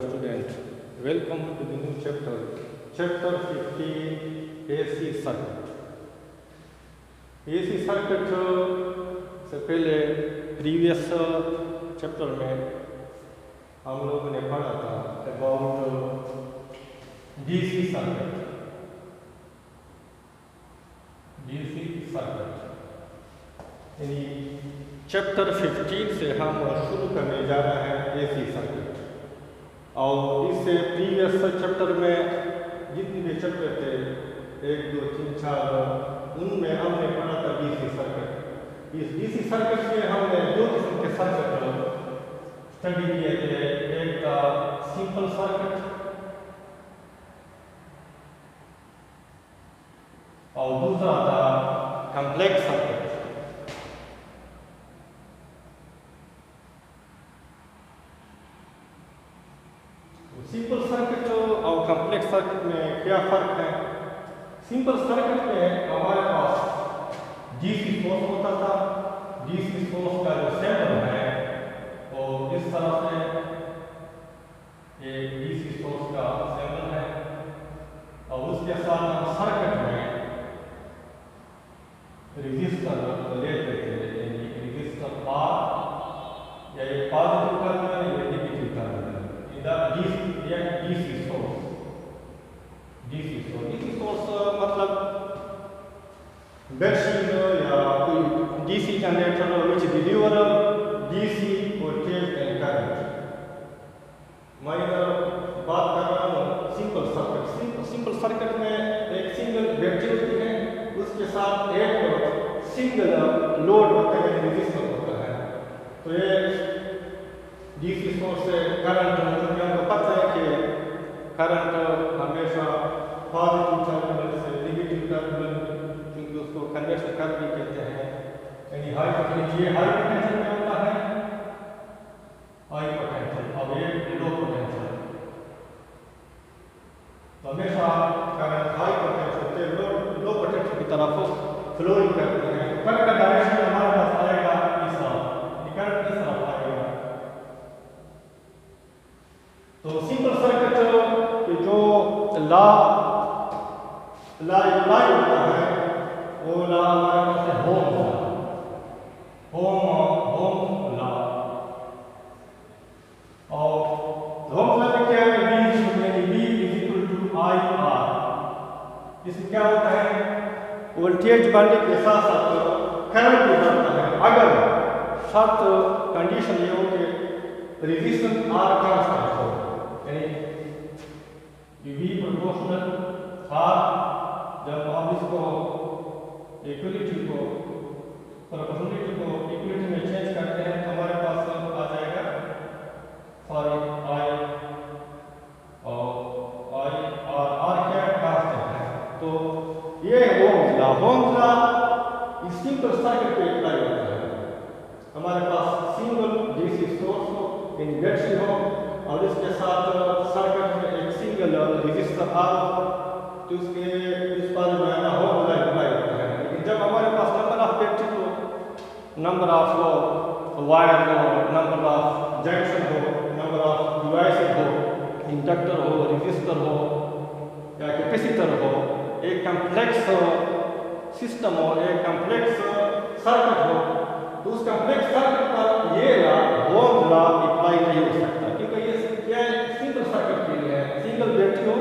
Student, welcome to the new chapter 15 AC circuit. AC circuit से पहले previous chapter में हम लोगों ने पढ़ा था अबाउट डीसी सर्किट। यानी चैप्टर 15 से हम शुरू करने जा रहे हैं एसी सर्किट। और इससे प्रीवियस चैप्टर में जितने भी चैप्टर थे 1, 2, 3, 4 उनमें हमने पढ़ा था डीसी सर्किट। इस डीसी सर्किट में हमने दो किस्म के सर्किट स्टडी किए थे। एक था सिंपल सर्किट और दूसरा था कॉम्प्लेक्स सर्किट। सिंपल सर्किट और कॉम्प्लेक्स सर्किट में क्या फर्क है? सिंपल सर्किट में हमारे पास डीसी सोर्स होता था। डीसी सोर्स का जो सैंपल है वो इस तरह से एक डीसी सोर्स का सैंपल है और उसके साथ हम सर्किट में रेजिस्टर लेते थे। यानी रेजिस्टर पार या एक पॉजिटिव टर्मिनल या नेगेटिव टर्मिनल डीसी सोर्स मतलब बैटरी या कोई DC generator which deliver DC voltage and current. मैं बात कर रहा हूँ सिंपल सर्किट। सिंपल सर्किट में एक सिंगल बैटरी होती है, उसके साथ एक सिंगल लोड होता है, रेजिस्टर होता है। तो ये डीसी सोर्स से करंट मतलब आपको पता है कि करंट हमेशा पॉजिटिव टर्मिनल से नेगेटिव टर्मिनल, क्योंकि उसको कन्वर्शन करंट भी कहते हैं। यानी हाई पोटेंशियल, ये हाई पोटेंशियल में होता है हाई पोटेंशियल और ये लो पोटेंशियल। तो हमेशा करंट हाई पोटेंशियल से लो पोटेंशियल की तरफ फ्लोइंग करते हैं। तो करंट का डायरेक्शन हमारे पास आएगा इस तरफ, करंट इस तरफ आएगा। तो सिंपल सर्किट के जो ला होता है वो ला हमारे पास है होम ला। और होम ला में क्या है? V = IR। इसमें क्या होता है? वोल्टेज बढ़ने के साथ साथ करंट भी बढ़ता है अगर शर्त कंडीशन ये हो कि रेजिस्टेंस R कांस्टेंट हो। V proportional R। जब आप इसको इक्वलिटी को प्रोपोर्शनलिटी को इक्वलिटी में चेंज करते हैं तो हमारे पास आ जाएगा I और R क्या कांस्टेंट है। तो ये होम्स लॉ इस सिंपल सर्किट पे अप्लाई होता है। हमारे पास सिंगल डीसी सोर्स हो, यानी बैटरी हो और इसके साथ सर्किट में एक सिंगल रेजिस्टर R हो, तो उसके इस पर जो है ना होम लॉ अप्लाई होता है। लेकिन जब हमारे पास नंबर ऑफ बैटरी हो, नंबर ऑफ वायर हो, नंबर ऑफ जंक्शन हो, नंबर ऑफ डिवाइसेस हो, इंडक्टर हो, रेजिस्टर हो या कैपेसिटर हो, एक कॉम्प्लेक्स सिस्टम हो, एक कॉम्प्लेक्स सर्किट हो, तो उस कॉम्प्लेक्स सर्किट पर ये होम लॉ अप्लाई नहीं हो सकता, क्योंकि ये क्या सिंगल सर्किट के लिए है। सिंगल बैटरी हो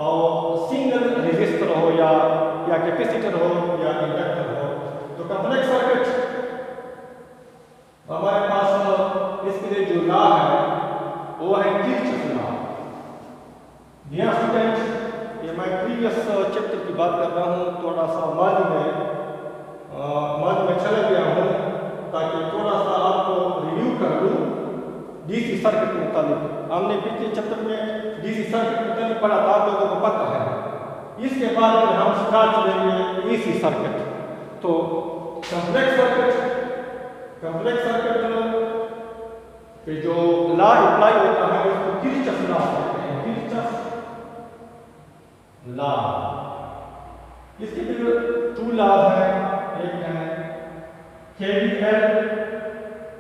और सिंगल रेजिस्टर हो या कैपेसिटर हो या इंडक्टर हो। तो कॉम्प्लेक्स सर्किट हमारे पास इसके लिए जो लॉ है वो है किर्चॉफ लॉ। डियर स्टूडेंट, ये मैं प्रीवियस चैप्टर की बात कर रहा हूँ, थोड़ा सा मादी में चला गया हूँ ताकि थोड़ा सा आपको रिव्यू कर दूँ डीसी सर्किट के मुताबिक। हमने पिछले चैप्टर में डीसी सर्किट के मुताबिक पढ़ा था, आप लोगों को पता है। इसके बाद फिर हम स्टार्ट करेंगे एसी सर्किट। तो कॉम्प्लेक्स सर्किट पे जो लॉ अप्लाई होता है उसको किर्चॉफ लॉ कहते हैं। किर्चॉफ लॉ, इसके फिर 2 लॉ है, एक है KVL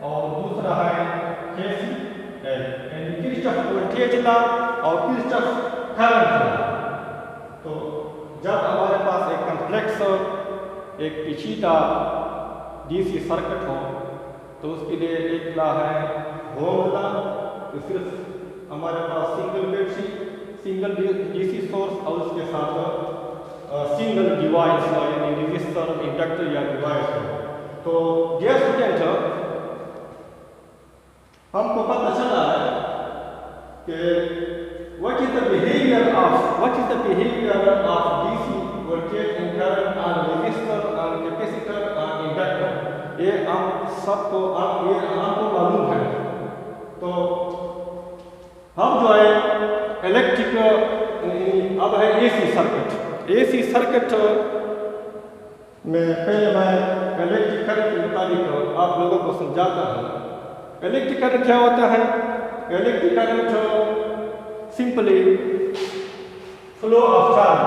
और दूसरा है KCL। यानी किर्चॉफ वोल्टेज ला और किरचॉफ करंट ला। तो जब हमारे पास एक कॉम्प्लेक्स एक पेचीदा डीसी सर्किट हो तो उसके लिए एक ला है ओम ला, तो सिर्फ हमारे पास single battery, single DC source और उसके साथ सिंगल डिवाइस यानी रेजिस्टर, इंडक्टर या डिवाइस हो। तो डियर स्टूडेंट, हमको पता चला है कि what is the behavior of DC voltage and current on resistor, on capacitor, on inductor, ये हम सबको ये हमको मालूम है। तो हम जो है इलेक्ट्रिक अब है एसी सर्किट। एसी सर्किट में पहले मैं इलेक्ट्रिक करंट के मुताबिक आप लोगों को समझाता हूँ। इलेक्ट्रिक करंट क्या होता है? Electric current simply flow of charge,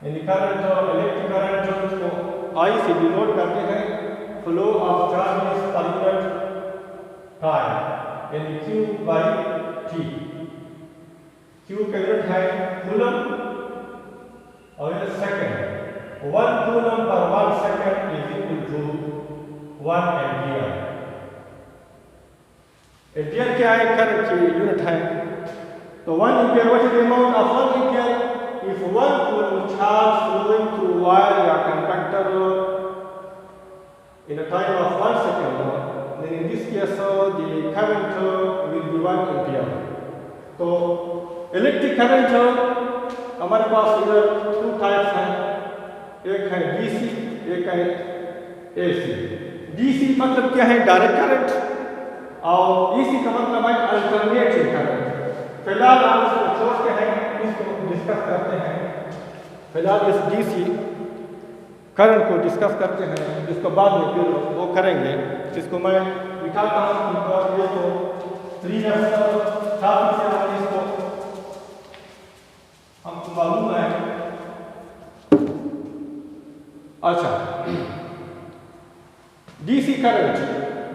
यानी करंट, इलेक्ट्रिक करंट को आई से डिनोट करते हैं। Flow of charge per unit time, यानी Q बाई T। Q का यूनिट है कूलम और ये second. 1 coulomb per 1 second is equal to 1 ampere. Ampere क्या है? करंट की यूनिट है। तो 1 ampere, what is the amount of 1 ampere? If 1 coulomb charge flowing through wire या conductor in a time of 1 second, then in this case the current will be 1 ampere. तो electric current हमारे पास इधर 2 types हैं, एक है DC, एक है AC. DC मतलब क्या है? डायरेक्ट करंट, और एसी का मतलब है अल्टरनेटिंग करंट। फिलहाल हम इसको छोड़ते हैं, इसको डिस्कस करते हैं। फिलहाल इस डीसी करंट को डिस्कस करते हैं, इसको बाद में फिर वो करेंगे। इसको मैं दिखाता हूँ। ये तो 3 इसको हमको मालूम है। अच्छा, DC current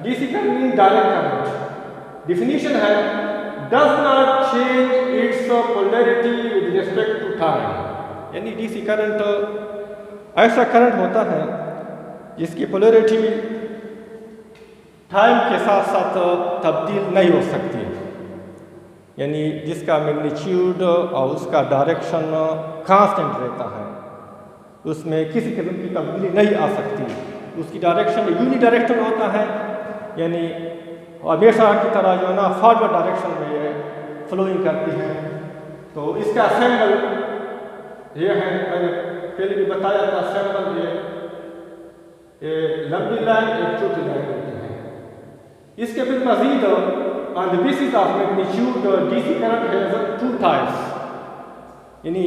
mean direct current. Definition है does not change its polarity with respect to time, यानी डीसी करंट ऐसा करंट होता है जिसकी पोलैरिटी टाइम के साथ साथ तब्दील नहीं हो सकती, यानी जिसका मैग्नीट्यूड और उसका डायरेक्शन कांस्टेंट रहता है, उसमें किसी किस्म की तब्दीली नहीं आ सकती। उसकी डायरेक्शन यूनिडायरेक्शनल होता है, यानी हमेशा की तरह जो है ना फॉरवर्ड डायरेक्शन में ये फ्लोइंग करती है। तो इसका सैंपल ये है, मैंने पहले भी बताया था। सैंपल ये लंबी लाइन, एक छोटी लाइन होती है। इसके फिर मजीद on the basis of magnitude DC current has 2 types, यानी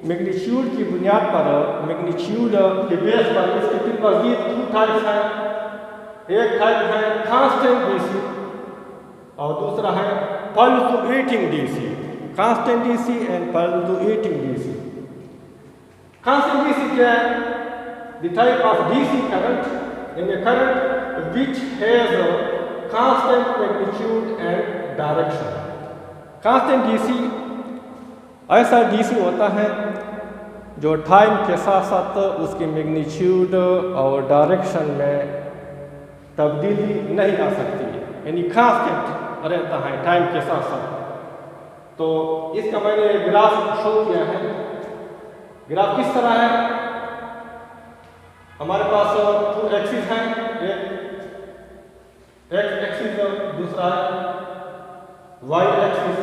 मैग्नीट्यूड की बुनियाद पर, मैग्नीट्यूड के बेस पर इसके फिर मजीद 2 टाइप्स हैं। एक टाइप है कांस्टेंट डीसी और दूसरा है pulsating DC. Constant DC and pulsating DC. Constant DC क्या है? The type of DC current, यानी current which has constant magnitude and direction. Constant DC ऐसा डीसी होता है जो टाइम के साथ साथ उसकी मैग्नीट्यूड और डायरेक्शन में तब्दीली नहीं आ सकती, यानी कांस्टेंट रहता है टाइम के साथ साथ। तो इसका मैंने ग्राफ शो किया है। ग्राफ किस तरह है? हमारे पास 2 एक्सिस हैं, एक एक्स एक्सिस, दूसरा है वाई एक्सिस।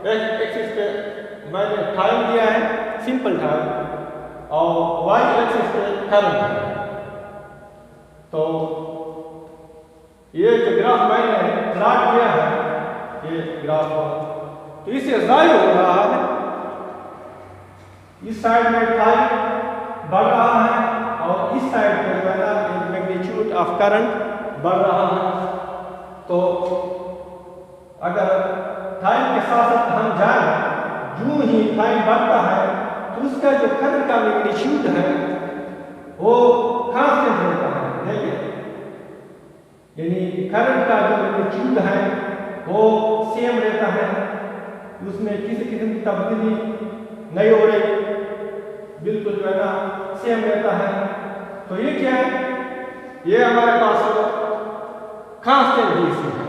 एक्स एक्सिस पे मैंने टाइम दिया है, सिंपल टाइम, और वाई एक्सिस पे करंट है। तो ये जो ग्राफ मैंने प्लॉट किया है, ये ग्राफ, तो इससे जाहिर हो रहा है इस साइड में टाइम बढ़ रहा है और इस साइड पे जो है ना मैग्नीट्यूड ऑफ करंट बढ़ रहा है। तो अगर टाइम के साथ साथ हम जाएं, यूं ही टाइम बढ़ता है तो उसका जो करंट का मैग्नीट्यूड है वो कांस्टेंट रहता है। देखिए यानी करंट का जो मैग्नीट्यूड है वो सेम रहता है, उसमें किसी किस्म की तब्दीली नहीं हो रही, बिल्कुल जो है ना सेम रहता है। तो ये क्या है, ये हमारे पास कांस्टेंट डीसी है,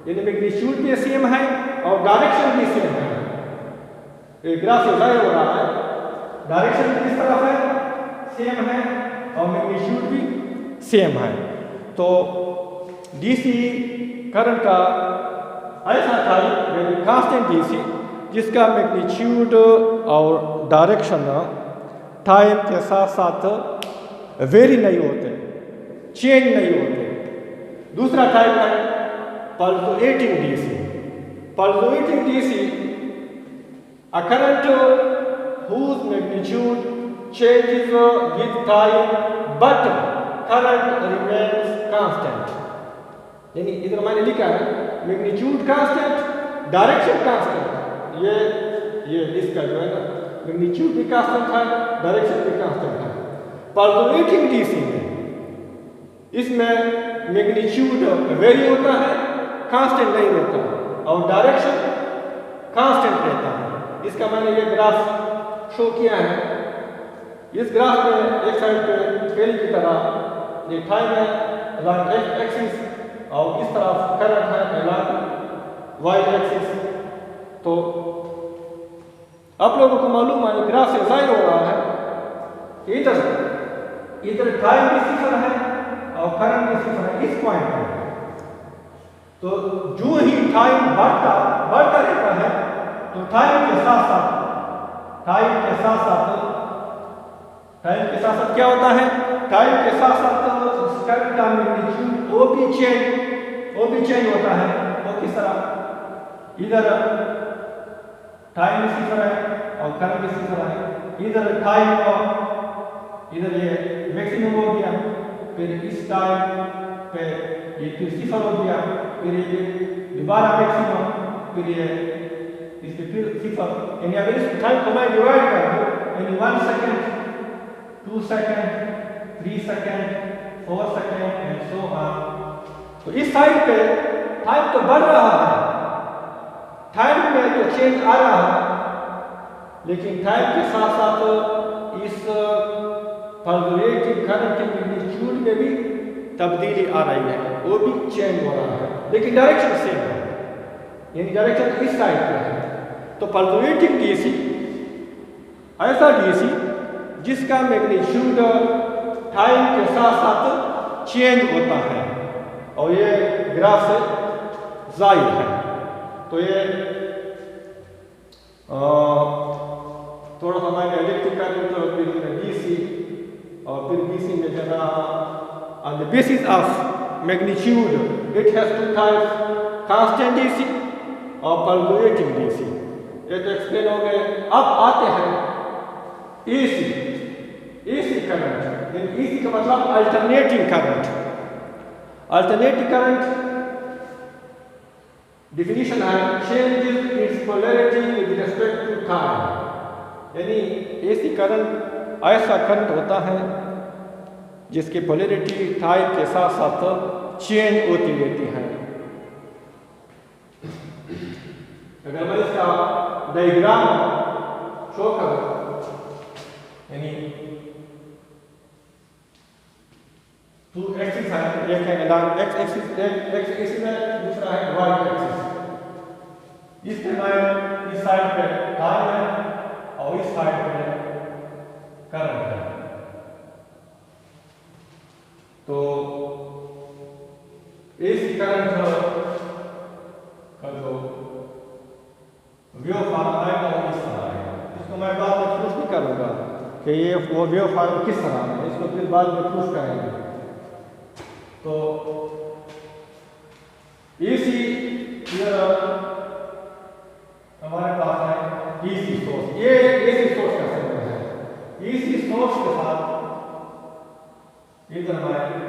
यानी मैग्नीट्यूड भी सेम है और डायरेक्शन भी सेम है। ये ग्राफ से जाहिर हो रहा है, डायरेक्शन किस तरफ है, सेम है और मैग्नीट्यूड भी सेम है। तो डीसी करंट का ऐसा टाइप यानी कांस्टेंट डीसी जिसका मैग्नीट्यूड और डायरेक्शन टाइम के साथ साथ वेरी नहीं होते, चेंज नहीं होते। दूसरा टाइप है pulsating DC. Pulsating DC a current whose magnitude changes with time but current remains constant। यानी इधर मैंने लिखा है मैग्नीट्यूड कांस्टेंट, डायरेक्शन कांस्टेंट। ये इसका जो है ना मैग्नीट्यूड भी कांस्टेंट है, डायरेक्शन भी कांस्टेंट है। पल्सुएटिंग डीसी में इसमें मैग्नीट्यूड वेरी होता है, कांस्टेंट नहीं रहता, और डायरेक्शन कांस्टेंट रहता है। इसका मैंने ये ग्राफ शो किया है। इस ग्राफ में एक साइड पे पहले की तरह ये टाइम है अलॉन्ग एक्स एक्सिस और इस तरफ करंट है अलॉन्ग वाई एक्सिस। तो आप लोगों को मालूम है ग्राफ से जाहिर हो रहा है कि इधर टाइम भी सिफर है और करंट भी सिफर है इस पॉइंट पे। तो जो ही टाइम बढ़ता रहता है तो टाइम के साथ साथ क्या होता है, टाइम के साथ साथ करंट का मैग्नीट्यूड वो भी चेंज होता है। वो किस तरह, इधर टाइम भी सिफर है और करंट भी सिफर है। इधर टाइम और इधर ये मैक्सिमम हो गया, फिर इस टाइम पे ये फिर सिफर हो गया, फिर ये दोबारा मैक्सिमम, फिर ये इसके फिर सिफर। यानी अगर इस टाइम को मैं डिवाइड कर दूं यानी 1 second, 2 second, 3 second, 4 second and so on. तो इस साइड पे टाइम तो बढ़ रहा है, टाइम में तो चेंज आ रहा है, लेकिन टाइम के साथ साथ इस पल्सुएटिंग करंट के मैग्नीट्यूड में भी तब्दीली आ रही है, वो भी चेंज हो रहा है, लेकिन डायरेक्शन सेम है, यानी डायरेक्शन इस साइड पे है। तो पल्सुएटिंग डीसी ऐसा डीसी जिसका मैग्नीट्यूड टाइम के साथ साथ चेंज होता है और ये ग्राफ से जाहिर है। तो ये थोड़ा सा मैंने इलेक्ट्रिक करंट और फिर डीसी और फिर डीसी में जरा on the basis of magnitude it has two types, constant DC और pulsating DC। ये तो एक्सप्लेन हो गए। अब आते हैं AC करंट। AC का मतलब alternating current. Alternating current definition है changes its polarity with respect to time। यानी AC करंट ऐसा करंट होता है जिसकी पोलैरिटी टाइम के साथ साथ चेंज होती रहती है। अगर मैं इसका डायग्राम शो करूं, यानी 2 एक्सिस है, एक है एक्स एक्सिस है, दूसरा है वाई एक्सिस। इसके मैं इस साइड पे टाइम है और इस साइड पे करंट है। तो AC करंट का जो वेव फॉर्म आएगा वो इस तरह आएगा। इसको मैं बाद में प्रूफ भी करूंगा कि ये वो वेव फॉर्म किस तरह है, इसको फिर बाद में प्रूफ करेंगे। तो AC हमारे पास है DC सोर्स, ये AC सोर्स का सिंबल है। AC सोर्स के साथ इधर हमारे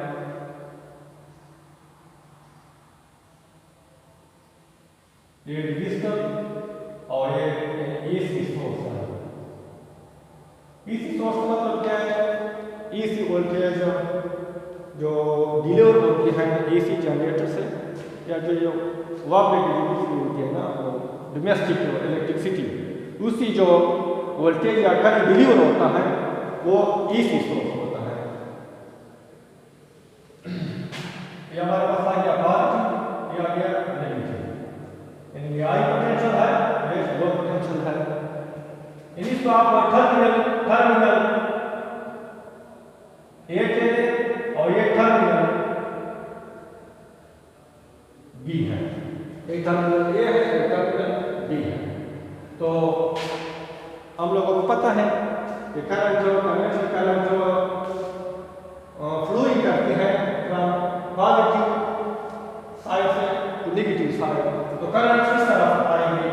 ये रजिस्टर और ये AC सोर्स है। AC सोर्स का मतलब क्या है, AC वोल्टेज जो डिलीवर होती है AC जनरेटर से, या जो वापस बिजली होती है ना डोमेस्टिक इलेक्ट्रिसिटी, उसी जो वोल्टेज या करंट डिलीवर होता है वो AC सोर्स होता है। ये हमारे पास आ गया पॉजिटिव, ये आ गया नेगेटिव, यानी ये हाई पोटेंशियल है, ये लो पोटेंशियल है। इसको आप टर्मिनल ए के और ये टर्मिनल बी है, एक टर्मिनल ए है, एक टर्मिनल बी है। तो हम लोगों को पता है कि करंट जो कन्वेंशनल करंट जो फ्लोइंग करती है फ्रॉम पॉजिटिव साइड से टू नेगेटिव साइड, तो करंट किस तरफ आएगी,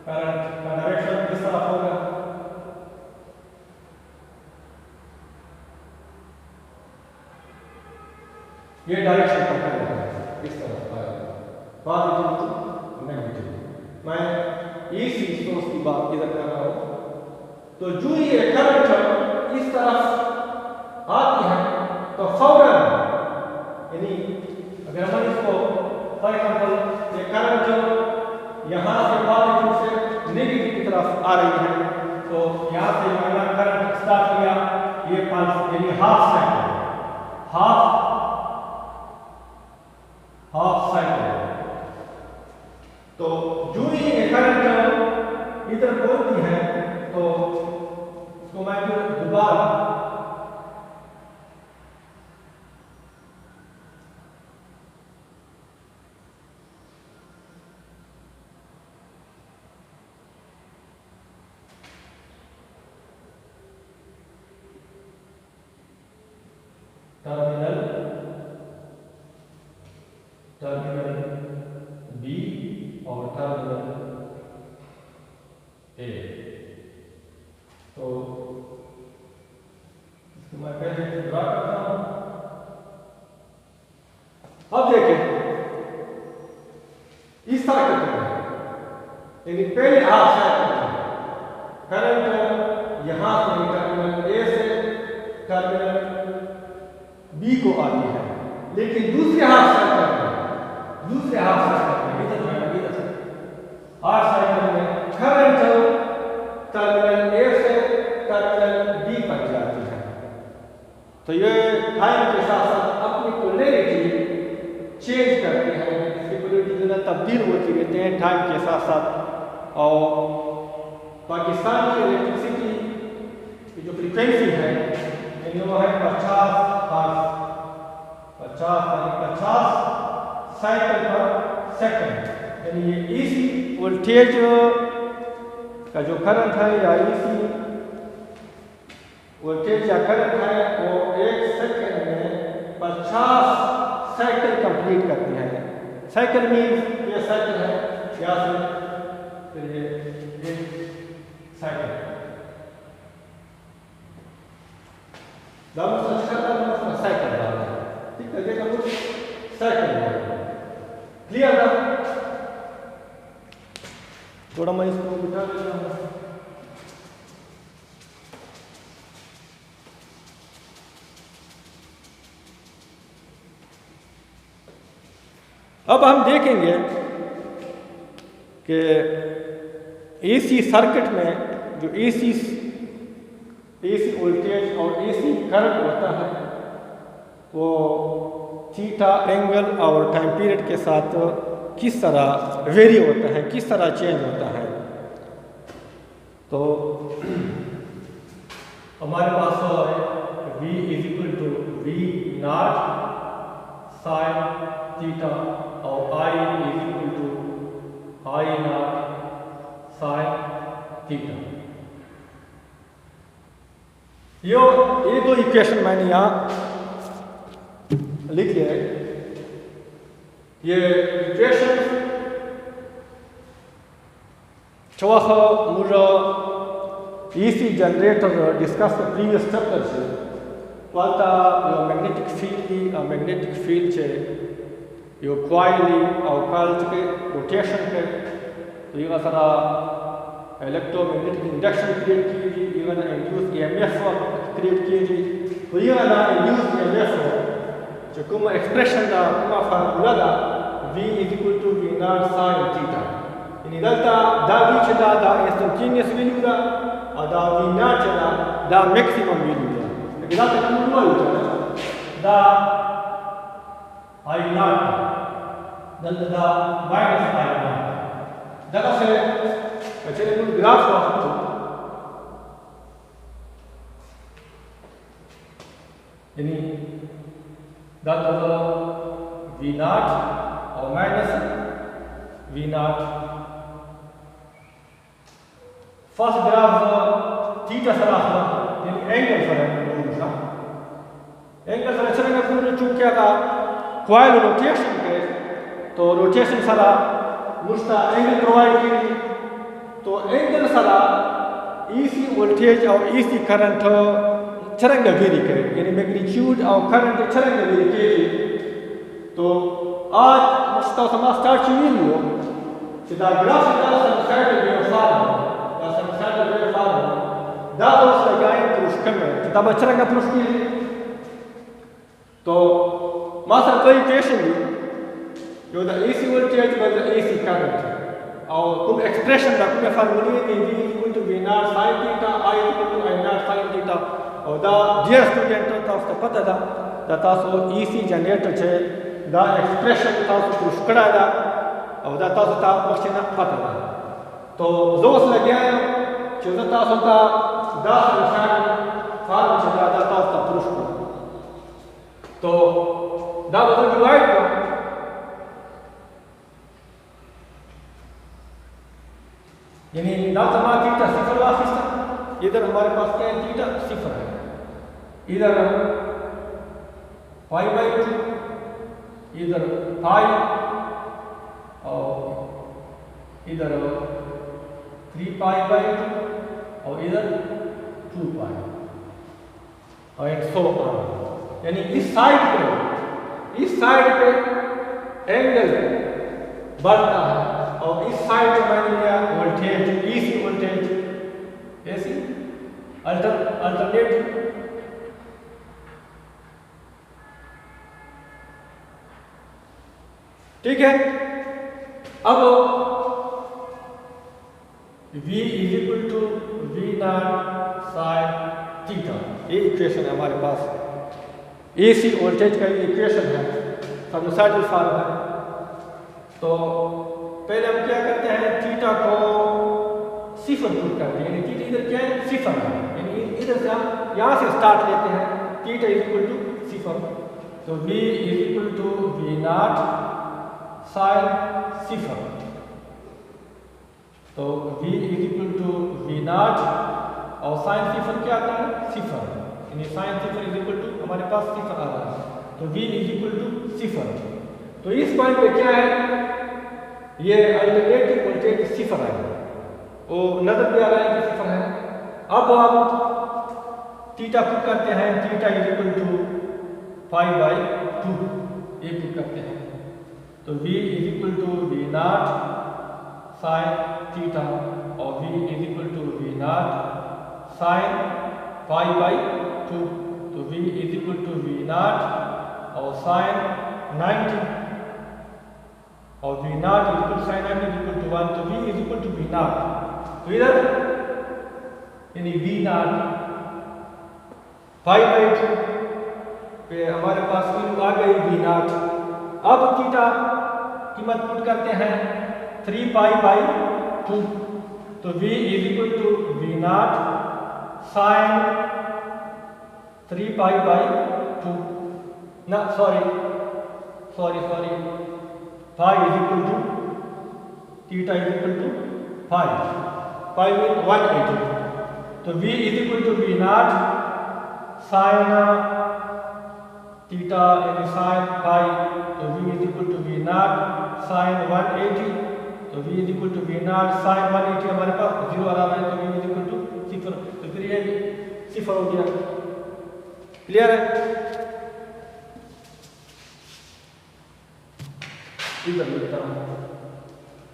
करंट का डायरेक्शन किस तरफ होगा, ये डायरेक्शन का करंट है, इस तरफ आएगा पॉजिटिव टू नेगेटिव। मैं AC सोर्स की बात इधर कर रहा हूं, तो जो ये करंट इस तरफ आती है तो फौरन, यानी अगर हम इसको फॉर एग्जांपल ये करंट जो यहाँ से पॉजिटिव से नेगेटिव की तरफ आ रही है, तो यहाँ से मैंने करंट स्टार्ट किया, ये पल्स यानी हाफ साइकिल, हाफ साइकिल। तो जो ही ये करंट इधर पहुंचती है तो इसको मैं फिर दोबारा टर्मिनल बी और टर्मिनल ए, तो इसको मैं पहले ड्रा करता हूं। अब देखें इस तरह करते हैं, यानी पहले हाफ साइकिल करंट यहां से टर्मिनल ए से टर्मिनल बी को आती है, लेकिन दूसरे हाफ साइकिल में करंट टर्मिनल ए से टर्मिनल बी तक जाती है। तो ये टाइम के साथ साथ अपनी पोलैरिटी चेंज करती है, इसकी पोलैरिटी जो है तब्दील होती रहती है टाइम के साथ साथ। और पाकिस्तान की इलेक्ट्रिसिटी की जो फ्रीक्वेंसी है यानी वो है 50 साइकिल पर सेकंड, यानी ये AC वोल्टेज का जो करंट है या AC वोल्टेज या करंट है वो 1 सेकंड में 50 साइकिल कंप्लीट करती है। साइकिल मीन्स ये साइकिल है, यहाँ से फिर ये साइकिल साइकिल ठीक है, देखा कुछ साइकिल क्लियर ना। थोड़ा मैं इसको बिठा देता हूँ। अब हम देखेंगे कि AC सर्किट में जो AC वोल्टेज और AC करंट होता है वो थीटा एंगल और टाइम पीरियड के साथ किस तरह वेरी होता है, किस तरह चेंज होता है। तो हमारे पास V = V naught sine theta और I = I not sine theta. ये दो इक्वेशन मैंने यहाँ लिख लिया है। ये इक्वेशन चौथा मुझे AC generator discuss previous chapter से वालता मैग्नेटिक फील्ड से यो कॉइल और कॉइल के रोटेशन के तो ये सारा इलेक्ट्रोमैग्नेटिक इंडक्शन क्रिएट कीजिए, इवन इंड्यूस EMF क्रिएट कीजिए। तो ये ना induce EMF Como expression da uma formula da v is equal to v naught sin theta. Ini delta da v da instantaneous value da v naught da maximum value da. Jadi delta kuma da I naught delta da minus I naught. Dapat saya cari dulu graf waktu. Ini data v naught और minus v naught. First graph theta सरासर यानी angle sir है angle sir चले ना पूरे चूक क्या का कॉइल रोटेशन के तो रोटेशन सरा मुस्ता एंगल प्रोवाइड की तो एंगल सरा ईसी वोल्टेज और ईसी करंट चरंग वेरी करे यानी मैग्नीट्यूड और करंट चरंग वेरी के तो आज मुस्ता समा स्टार्ट चुनी लो सिदा ग्राफ सिदा साइड में farm da samsada ve farmo da dos लगाएं प्रूफकमे तब चरंग प्रूफ की तो मासा कोई इक्वेशन जो the AC voltage by the AC current और कुछ एक्सप्रेशन दा कुछ फार्मूले में v equal to v naught sin theta I equal to I naught sin theta और दा डियर स्टूडेंट तो पता दा तासो EC जनरेटर छे दा एक्सप्रेशन तासो प्रूफ करा दा और दा तासो ता मशीन पता दा तो जोस लगे जो तासो ता दा संसार फार्म चला दा तासो प्रूफ तो दा बदल डिवाइड को यानी दा तमा थीटा सिफर वाफिस्ता इधर हमारे पास क्या है थीटा सिफर है इधर पाई बाई 2 इधर पाई और इधर 3 पाई बाई 2 और इधर 2 पाई और सो यानी इस साइड पे एंगल बढ़ता है और इस साइड पे मैंने लिया voltage AC voltage AC alternative ठीक है। अब v is equal to v naught sin theta ये इक्वेशन है हमारे पास एसी वोल्टेज का इक्वेशन है साइनसॉइडल फॉर्म है। तो पहले हम क्या करते हैं थीटा को सिफर पुट करते हैं यानी थीटा इधर क्या है सिफर है यानी इधर से हम यहाँ से स्टार्ट लेते हैं थीटा इज इक्वल टू सिफर तो v is equal to v naught sin सिफर तो v is equal to v naught और sin सिफर क्या आता है सिफर यानी sin सिफर इज इक्वल टू हमारे पास सिफर आ रहा है तो v इज इक्वल टू सिफर तो इस पॉइंट पे क्या है ये अल्टरनेटिव वोल्टेज सिफर है वो नजर भी आ रहा है कि सिफर है। अब हम थीटा पुट करते हैं theta is equal to pi by 2 ये पुट करते हैं तो v is equal to v naught sin theta और v is equal to v naught sin pi by 2 तो v is equal to v naught और sin 90 और v naught is equal sin 90 is equal to 1 तो v is equal to v naught तो इधर यानी v naught pi by 2 पे हमारे पास value आ गई v naught। अब थीटा कीमत पुट करते हैं 3 पाई बाई 2 तो v is equal to v naught sin 3 pi by 2 ना sorry phi is equal to theta is equal to phi means 180 तो v is equal to v naught sin theta यानी sin phi तो v is equal to v naught sin 180 तो v is equal to v naught sin 180 हमारे पास 0 आ रहा है तो v is equal to 0 तो फिर ये 0 हो गया क्लियर है। इधर लिखता हूं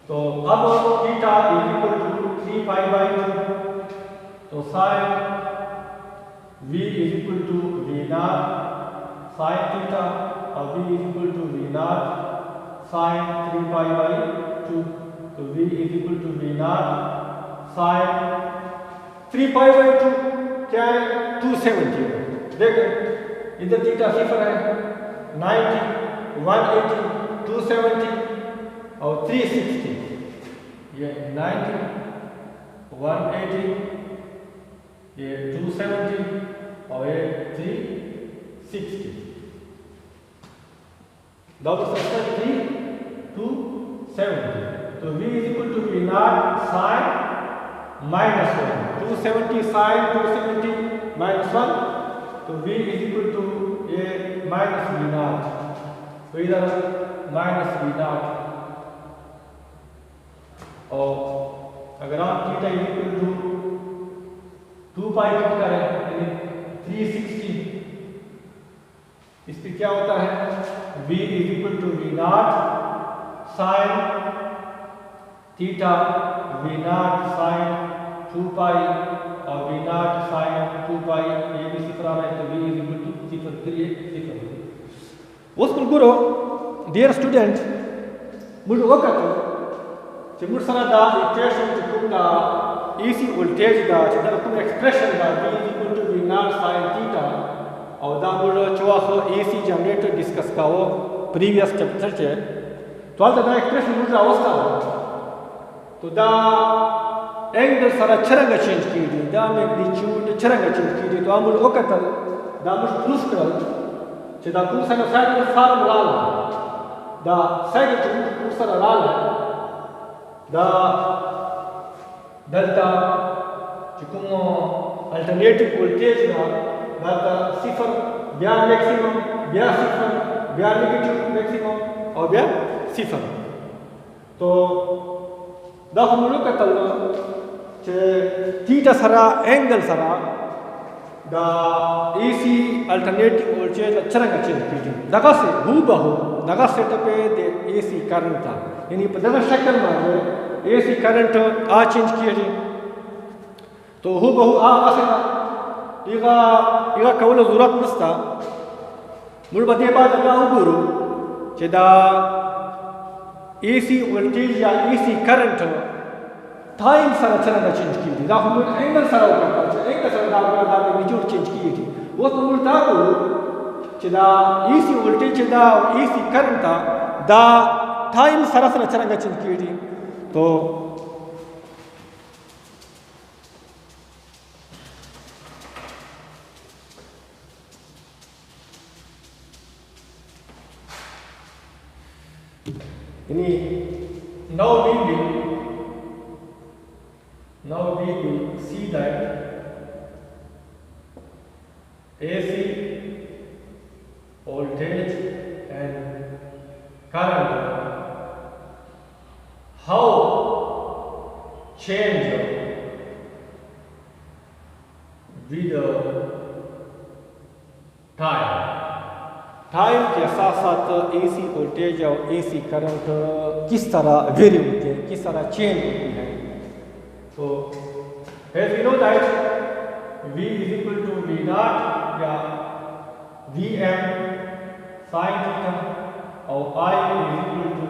तो अब theta is equal to 3 pi by 2 तो sin v is equal to v naught sin theta और v is equal to v naught sine 3 pi by 2। तो v is equal to v naught sine 3 pi by 2 क्या है 270। देखें इधर theta सिफर है 90 180 270 और 360। ये 90 180 ये 270 और ये 360। Double section 3 270। तो v is equal to v naught sine minus 1 270 sine 270 minus 1। तो v इज इक्वल टू ये माइनस v नॉट। तो इधर माइनस v नॉट और अगर आप theta is equal to 2 pi put करें यानी 360 इस पर क्या होता है v is equal to v naught sine theta v naught sine 2 pi और v नॉट साइन 2 पाई ये भी सिफर आ रहा है। तो v इज इक्वल टू सिफर 3 उसको गुरु डियर स्टूडेंट मुझे वो कहते मुझे दा इक्वेशन चिकुंदा AC वोल्टेज दा चिदर कुम एक्सप्रेशन दा v is equal to v naught sine theta और दा मुझे चुआ हो AC जनरेटर डिस्कस का वो प्रीवियस चैप्टर चे तो आल दा एक्सप्रेशन मुझे अवस्था तो दा एंगल सारा चरंगा चेंज की दी दा मैग्नीट्यूड चरंगा चेंज की दी तो मुझे वो कहता दा मुझे प्रूफ कर चिदा कुम सारा साइड फार्मूला दा साइड कुम सारा लाल da delta चिकुमो अल्टरनेटिव वोल्टेज का delta सिफर ब्या मैक्सिमम ब्या सिफर ब्या नेगेटिव मैक्सिमम और ब्या सिफर। तो दा हम लोग का तल चे थीटा सारा एंगल सारा दा AC अल्टरनेटिव वोल्टेज चरंगा चेंज की दगा से हूबहू दगा सेटअप दे AC करंट था यानी पदव शक्ल में AC करंट आ चेंज किए जी तो हूबहू आ आसेगा इगा कवल जरूरत नसता मुझे बदे बाद दा गुरु चेदा AC वोल्टेज या AC करंट टाइम सारा चरंगा चेंज की थी दा हम एंगल सारा करता है एंगल सारा दा मैग्नीट्यूड चेंज की थी वो तो मुझे दा को चेदा AC वोल्टेज चेदा AC करंट दा टाइम सारा सारा चरंगा चेंज की थी। तो यानी now we will see that AC voltage and current how change with time के साथ साथ AC वोल्टेज और AC करंट किस तरह वेरी होते हैं किस तरह चेंज होते हैं। तो as we know that V is equal to V naught या Vm sin theta और I is equal to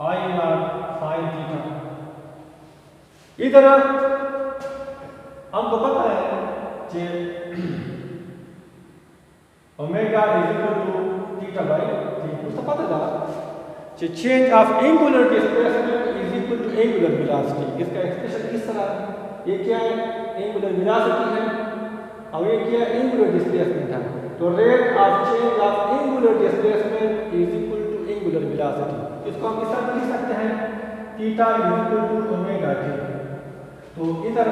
I naught sin theta। इधर हमको पता है कि omega is equal to theta by t उसको पता था कि change of angular displacement is equal to angular velocity। इसका एक्सप्रेशन किस तरह ये क्या है angular velocity है और ये क्या है angular displacement है। तो rate of change of angular displacement is equal to angular velocity। इसको हम इस तरह लिख सकते हैं theta is equal to omega t। तो इधर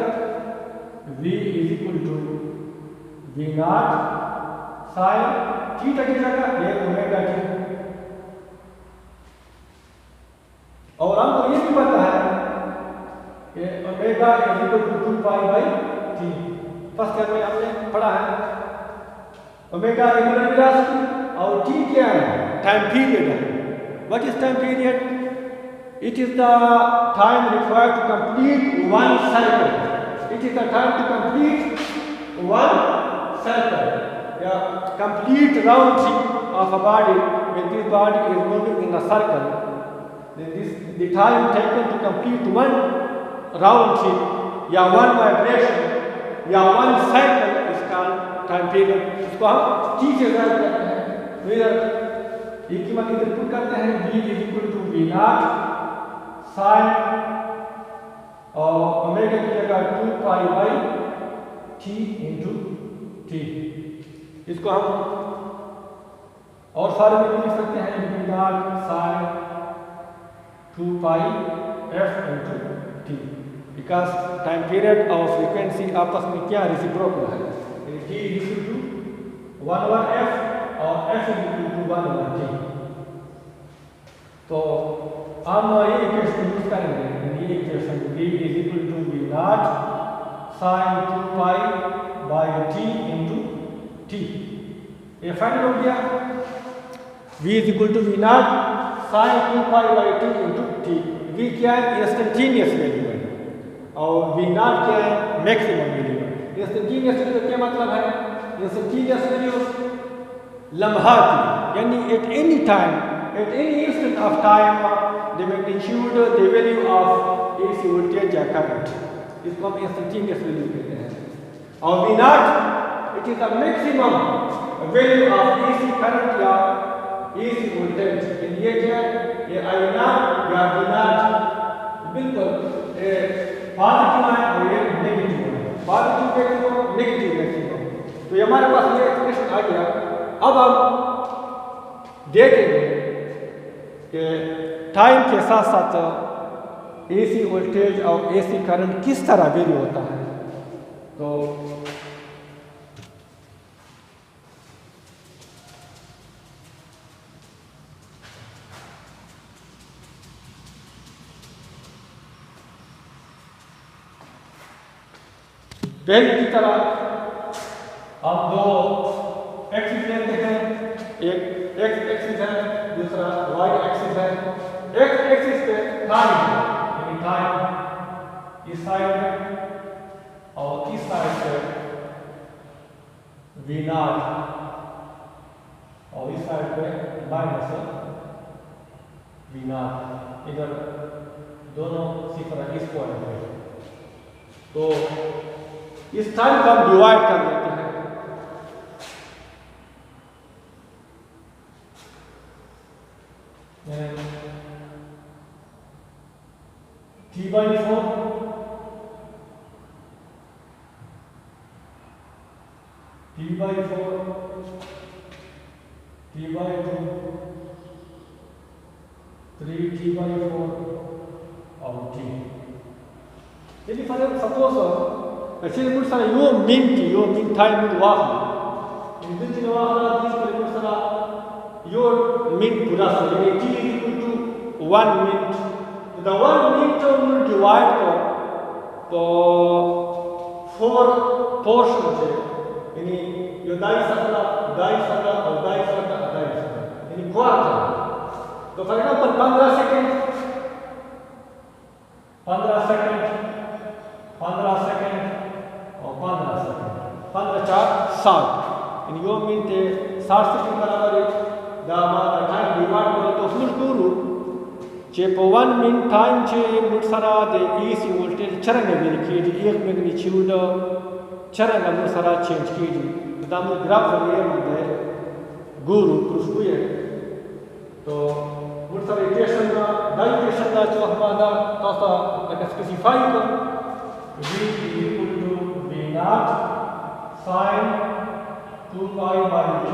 v is equal to v naught sine theta की जगह ये ओमेगा टी और हमको ये भी पता है कि omega is equal to 2 pi by T. First year में हमने पढ़ा है ओमेगा एंगुलर वेलोसिटी और टी क्या है टाइम पीरियड है। What is time period? It is the time required to complete one cycle. It is the time to complete one cycle. complete round trip of a body, when this body is moving in a circle, then the time taken to complete one round trip या one vibration या one cycle is called time period. इसको हम t से drive करते हैं. तो इधर e की मान इधर पुट करते हैं. v is equal to v naught sin और ओमेगा की जगह 2 pi by t into t. इसको हम और सारे में लिख सकते हैं v naught sin 2 pi f into t, because time period और frequency आपस में क्या रेसिप्रोकल है. t is equal to 1 over f और f is equal to 1 over t. तो हम ये इक्वेशन यूज करेंगे. ये equation v is equal to v naught sin 2 pi by t into t. ये फाइनल हो गया. v is equal to v naught sin 2 pi by t into t. v क्या है? इंस्टेंटेनियस वैल्यू है और v naught क्या है? Maximum value है. इंस्टेंटेनियस वैल्यू का क्या मतलब है? इंस्टेंटेनियस वैल्यू लम्हाती, यानी at any time, at any instant of time the magnitude the value of AC voltage या करंट, इसको हम इंस्टेंटेनियस वैल्यू कहते हैं. और v naught it is the maximum value of AC current या एसी वोल्टेज. ये क्या है? ये I naught या V naught बिल्कुल पॉजिटिव है और ये नेगेटिव है. Positive maximum, negative maximum. तो ये हमारे पास ये एक्सप्रेशन आ गया. अब हम देखेंगे कि टाइम के साथ साथ एसी वोल्टेज और एसी करंट किस तरह वेरी होता है. तो पहले की तरह अब दो एक्सिस लेते हैं. एक एक्स एक्सिस है, दूसरा वाई एक्सिस है. एक्स एक्सिस पे टाइम यानी टाइम इस साइड में और इस साइड पे वी नॉट और इस साइड पे माइनस वी नॉट. इधर दोनों सिफर इस पॉइंट पे. तो इस टाइम को हम डिवाइड कर देते हैं. t by 4 t by 4 t by 2 3t by 4 और t. यदि suppose Actually, misalnya yo min time min waktu. Ini jadi waktu nanti misalnya yo min kurasa. Ini t is equal to 1 minute. The 1 minute will divide to 4 portions. Ini yo dai sakla और dai sakla. Ini quarter. तो for example 15 second 15 second 15 second और 15 second. 15 4 60. इन यो मिनटे 60 second बराबर है. दामा time divide करो तो full true चे po 1 min टाइम चे मुसरा दे एसी वोल्टेज चरंगे बेर कीजी एक मैग्नीट्यूड चरंगा मुसरा चेंज कीजी. दामु ग्राफ ये मंदे गुरु कुसुए. तो मुसरा इक्वेशन का डाइक्वेशन का जो हमारा तासा का स्पेसिफाई कर v equal to v naught sin 2 pi by t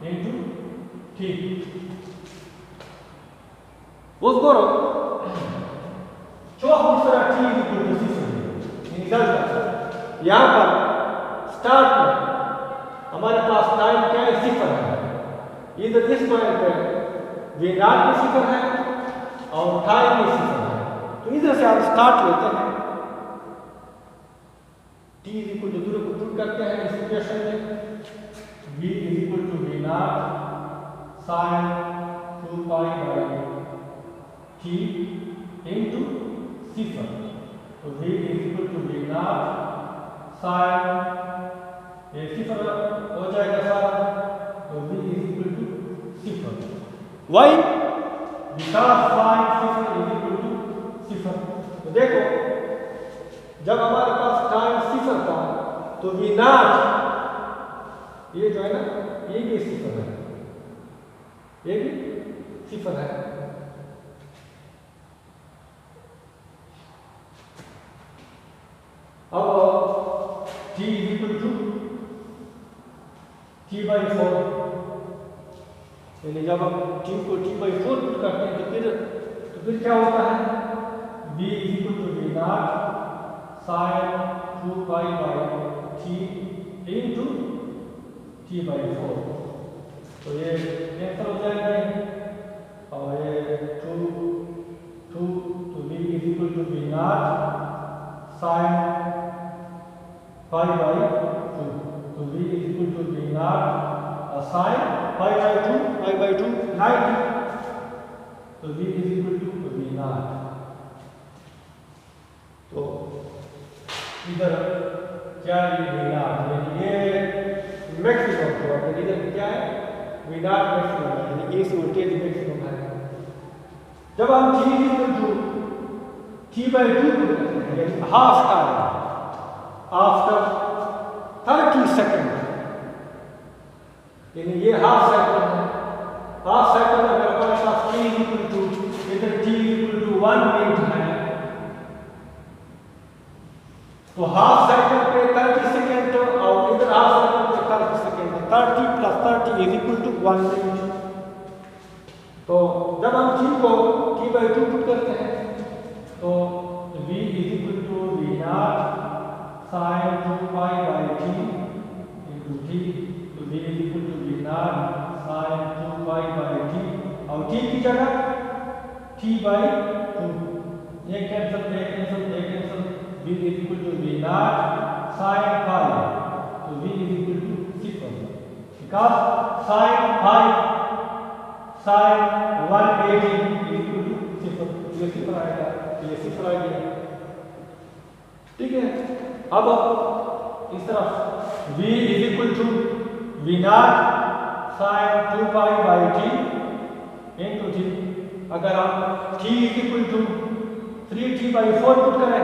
into t. उसको जो हम sir t is equal to 6 निकलता. यहाँ पर स्टार्ट में हमारे पास टाइम क्या है? सिफर है. इधर इस पॉइंट पे v naught भी सिफर है और टाइम भी सिफर है. तो इधर से आप स्टार्ट लेते हैं. t is equal to दूर को पुट करते हैं इस इक्वेशन में. v is equal to v naught sin 2 pi by t into सिफर. तो v is equal to v naught sin ये सिफर हो जाएगा सारा, तो v इज इक्वल टू सिफर। वाई बिकॉज साइन सिफर इज इक्वल टू सिफर। तो देखो जब हमारे पास टाइम सिफर था तो v नॉट, ये जो है ना ये भी सिफर है, ये भी सिफर है। अब t is equal to t/4, यानी जब हम t को t/4 पुट करते हैं तो फिर क्या होता है, v is equal to v naught sine 2π/t into t/4। तो ये कैंसिल हो जाएंगे और ये 2 तो v is equal to v naught sine π/2, तो v is equal to v naught sine π/2 90, तो v is equal to v naught. तो इधर क्या है v नॉट, यानी ये मैक्सिमम हुआ, यानी इधर क्या है v नॉट मैक्सिमम है, यानी AC वोल्टेज मैक्सिमम है। जब हम t is equal to t/2 यानी हाफ टाइम आफ्टर 30 सेकंड, यानी ये हाफ साइकिल है, हाफ साइकिल अगर हमारे पास t इज इक्वल टू इधर t is equal to 1 minute है, तो हाफ साइकिल पे 30 सेकंड और इधर हाफ साइकिल पे 30 second, 30 + 30 is equal to 1 minute. तो जब हम t को t/2 पुट करते हैं तो v is equal to v naught sine 2π/t into t, तो v is equal to v naught sine 2π/t और t की जगह t/2, ये cancel v is equal to v naught sine π, तो v is equal to 0 because sine sine 180 is equal to 0, ये 0 आएगा, ये 0 आ गया, ठीक है। अब इस तरफ v is equal to v naught sine 2π/t into t, अगर हम t is equal to 3t/4 put करें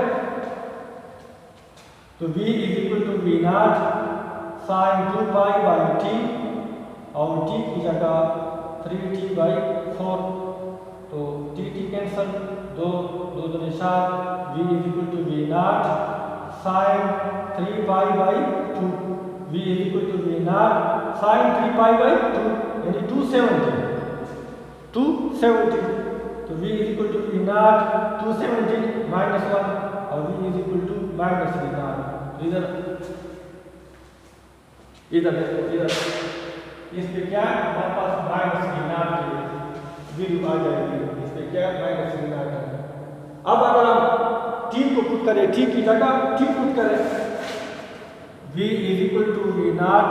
तो v is equal to v naught sine 2π/t और t की जगह 3t/4, तो t cancel, 2 2 4, v is equal to v naught sine 3π/2, v is equal to v naught sine 3π/2 यानी 270, तो v is equal to v naught 270 -1 और v is equal to -v naught. इधर देखो, इधर इस पे क्या हमारे पास -v नॉट की वैल्यू आ जाएगी, इस पे क्या -v नॉट है। अब अगर हम t को पुट करें, t की जगह t पुट करें, v is equal to v naught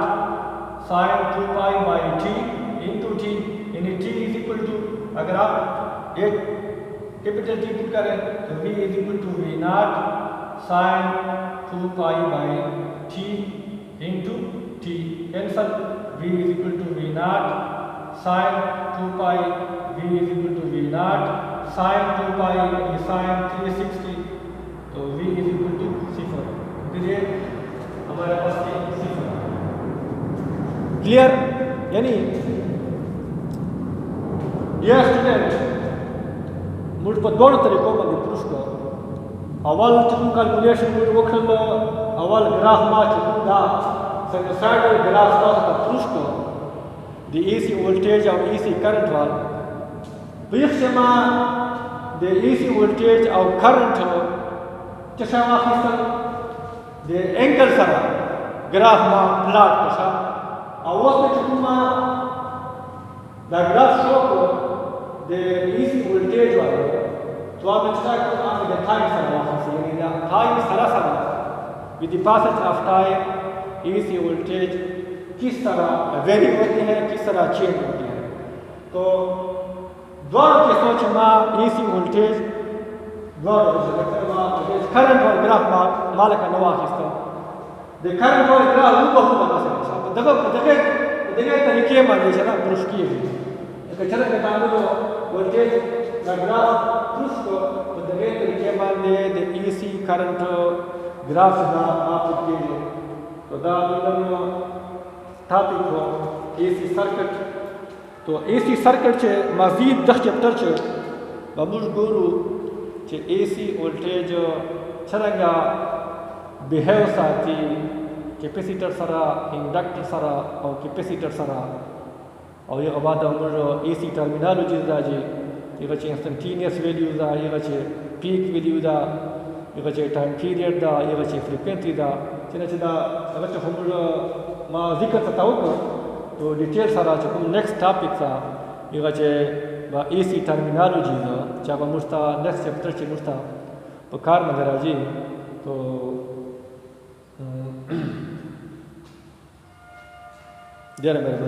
sine 2π/t into t, यानी t इज इक्वल टू, अगर आप एक कैपिटल T पुट करें तो v is equal to v naught sine 2π/t into t, cancel, v is equal to v naught sine 2π, v is equal to v naught sine 2π यानी sign 360, तो v is equal to 0, ये हमारे पास 0, clear. यानी ये student मुझ पर दोन तरीकोमध्ये पुष्कळ, अवल चिकून कॅल्क्युलेशन मुझ वखल अवल ग्राफ मा चिकून दा साइनोसाइडल ग्राफ का पुष्कळ the AC voltage of AC current wal bixema the AC voltage of current चशा खिस्ता the angle सरा ग्राफ मा प्लॉट कशा अवस में चिकून मा the graph show the AC voltage वाले तो आप एक्स्ट्रा को आप the time सरा वाखिस यानी the time सरा with the passage of time AC voltage किस तरह वेरी होती है, किस तरह चेंज होती है। तो द्वार के सोच में AC वोल्टेज द्वार करंट और ग्राफ माल का नवा हिस्सा the current oil graph lupa lupa kasih. Dengan tarikhnya mana cara terus kiai. Cara kita ambil voltage graph terus ko dengan tarikhnya mana the AC current graph na आपके तो दा बिल्कुल topic को AC circuit तो AC circuit चे मज़ीद 10 chapter चे बामुश गुरु चे AC voltage चरंगा behave साथी कैपेसिटर सारा इंडक्टर सारा और कैपेसिटर सारा और ये बाद हमरो AC टर्मिनोलॉजी दाजी ये बच्चे इंस्टेंटेनियस वैल्यू दा ये बच्चे पीक वैल्यू दा ये बच्चे टाइम पीरियड दा ये बच्चे फ्रीक्वेंसी दा चिना बच्चे हमरो मा जिक्र ताऊ को तो डिटेल सारा जो नेक्स्ट टॉपिक सा ये बच्चे बा AC टर्मिनोलॉजी दा जब मुस्ता नेक्स्ट चैप्टर चे मुस्ता पकार मगराजी तो Diğer merhaba,